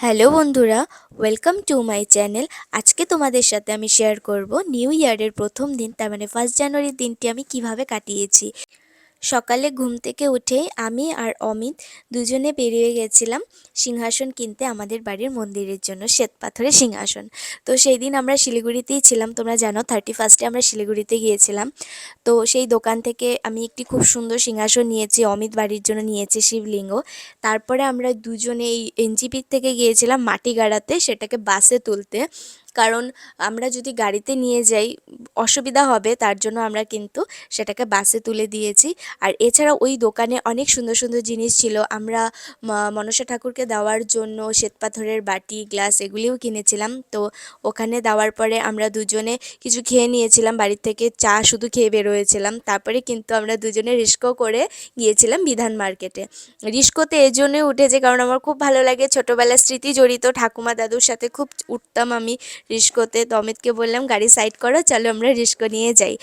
Hello বন্ধুরা, welcome to my channel. আজকে তোমাদের সাথে আমি শেয়ার করব নিউ ইয়ারের প্রথম দিন, তার মানে 1 জানুয়ারির দিনটি আমি কিভাবে কাটিয়েছি। সকালে ঘুম থেকে উঠেই আমি আর অমিত দুজনে বেরিয়ে গেছিলাম সিংহাসন কিনতে, আমাদের বাড়ির মন্দিরের জন্য শ্বেতপাথরের সিংহাসন। তো সেই দিন আমরা শিলিগুড়িতেই ছিলাম, তোমরা জানো 31 আমরা শিলিগুড়িতে গিয়েছিলাম। তো সেই দোকান থেকে আমি একটি খুব সুন্দর সিংহাসন নিয়েছি, অমিত বাড়ির জন্য নিয়েছি শিবলিঙ্গ। তারপরে আমরা দুজনে এই এনজিপির থেকে গিয়েছিলাম মাটি গাড়াতে, সেটাকে বাসে তুলতে। কারণ আমরা যদি গাড়িতে নিয়ে যাই অসুবিধা হবে, তার জন্য আমরা কিন্তু সেটাকে বাসে তুলে দিয়েছি। আর এছাড়া ওই দোকানে অনেক সুন্দর সুন্দর জিনিস ছিল। আমরা মনসা ঠাকুরকে দেওয়ার জন্য শ্বেতপাথরের বাটি, গ্লাস এগুলিও কিনেছিলাম। তো ওখানে দেওয়ার পরে আমরা দুজনে কিছু খেয়ে নিয়েছিলাম, বাড়ির থেকে চা শুধু খেয়ে বেরোয়েছিলাম। তারপরে কিন্তু আমরা দুজনে রিস্কো করে গিয়েছিলাম বিধান মার্কেটে। রিস্কোতে এই জন্যই উঠেছে কারণ আমার খুব ভালো লাগে, ছোটোবেলার স্মৃতি জড়িত, ঠাকুমা দাদুর সাথে খুব উঠতাম আমি রিস্কোতে। তো অমিতকে বললাম গাড়ি সাইড করো, চলো আমরা রিস্কো নিয়ে যাই।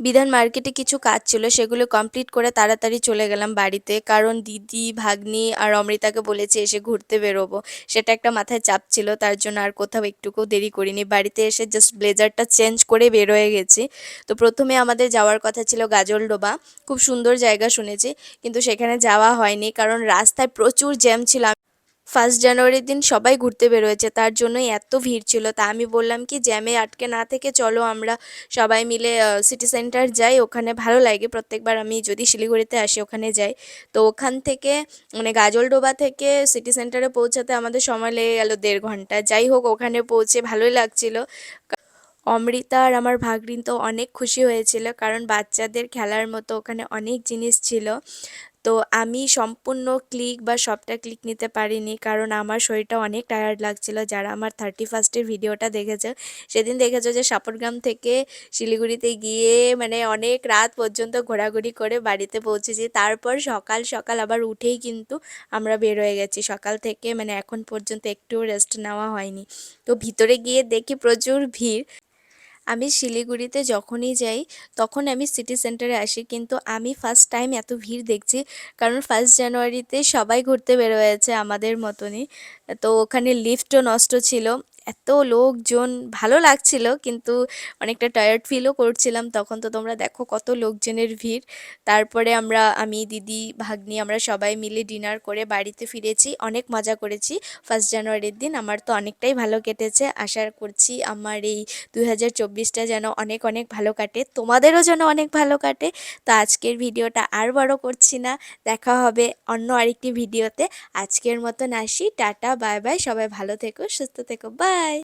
বিধান মার্কেটে কিছু কাজ ছিল, সেগুলো কমপ্লিট করে তাড়াতাড়ি চলে গেলাম বাড়িতে, কারণ দিদি, ভাগ্নি আর অমৃতাকে বলেছে এসে ঘুরতে বেরোবো। সেটা একটা মাথায় চাপ ছিল, তার জন্য আর কোথাও একটুকুও দেরি করিনি। বাড়িতে এসে জাস্ট ব্লেজারটা চেঞ্জ করে বের হয়ে গেছি। তো প্রথমে আমাদের যাওয়ার কথা ছিল গাজলডোবা, খুব সুন্দর জায়গা শুনেছি, কিন্তু সেখানে যাওয়া হয়নি কারণ রাস্তায় প্রচুর জ্যাম ছিল। 1 জানুয়ারির দিন সবাই ঘুরতে বেরোয়েছে, তার জন্যই এত ভিড় ছিল। তা আমি বললাম কি জ্যামে আটকে না থেকে চলো আমরা সবাই মিলে সিটি সেন্টার যাই, ওখানে ভালো লাগে। প্রত্যেকবার আমি যদি শিলিগুড়িতে আসি ওখানে যাই। তো ওখান থেকে মানে গাজলডোবা থেকে সিটি সেন্টারে পৌঁছাতে আমাদের সময় লেগে গেল 1.5 ঘন্টা। যাই হোক, ওখানে পৌঁছে ভালোই লাগছিল। অমৃতা আর আমার ভাগ্নি তো অনেক খুশি হয়েছিল, কারণ বাচ্চাদের খেলার মতো ওখানে অনেক জিনিস ছিল। তো আমি সম্পূর্ণ ক্লিক বা সবটা ক্লিক নিতে পারিনি, কারণ আমার শরীরটা অনেক টায়ার্ড লাগছিল। যারা আমার 31 ভিডিওটা দেখেছে সেদিন দেখেছো যে সাপরগ্রাম থেকে শিলিগুড়িতে গিয়ে মানে অনেক রাত পর্যন্ত ঘোরাঘুরি করে বাড়িতে পৌঁছেছি। তারপর সকাল সকাল আবার উঠেই কিন্তু আমরা বের হয়ে গেছি। সকাল থেকে মানে এখন পর্যন্ত একটুও রেস্ট নেওয়া হয়নি। তো ভিতরে গিয়ে দেখি প্রচুর ভিড়। আমি শিলিগুড়িতে যখনই যাই তখন আমি সিটি সেন্টারে আসি, কিন্তু আমি ফার্স্ট টাইম এত ভিড় দেখছি। কারণ 1 জানুয়ারিতে সবাই ঘুরতে বেরোয়েছে আমাদের মতনই। তো ওখানে লিফটও নষ্ট ছিল, এত লোকজন, ভালো লাগছিল কিন্তু অনেকটা টায়ার্ড ফিলও করছিলাম তখন। তো তোমরা দেখো কত লোকজনের ভিড়। তারপরে আমি, দিদি, ভাগ্নি আমরা সবাই মিলে ডিনার করে বাড়িতে ফিরেছি। অনেক মজা করেছি 1 জানুয়ারির দিন, আমার তো অনেকটাই ভালো কেটেছে। আশা করছি আমার এই 2024টা যেন অনেক অনেক ভালো কাটে, তোমাদেরও যেন অনেক ভালো কাটে। তো আজকের ভিডিওটা আর বড় করছি না, দেখা হবে অন্য আরেকটি ভিডিওতে। আজকের মতন আসি, টাটা, বাই বাই, সবাই ভালো থেকো, সুস্থ থেকো, বাই।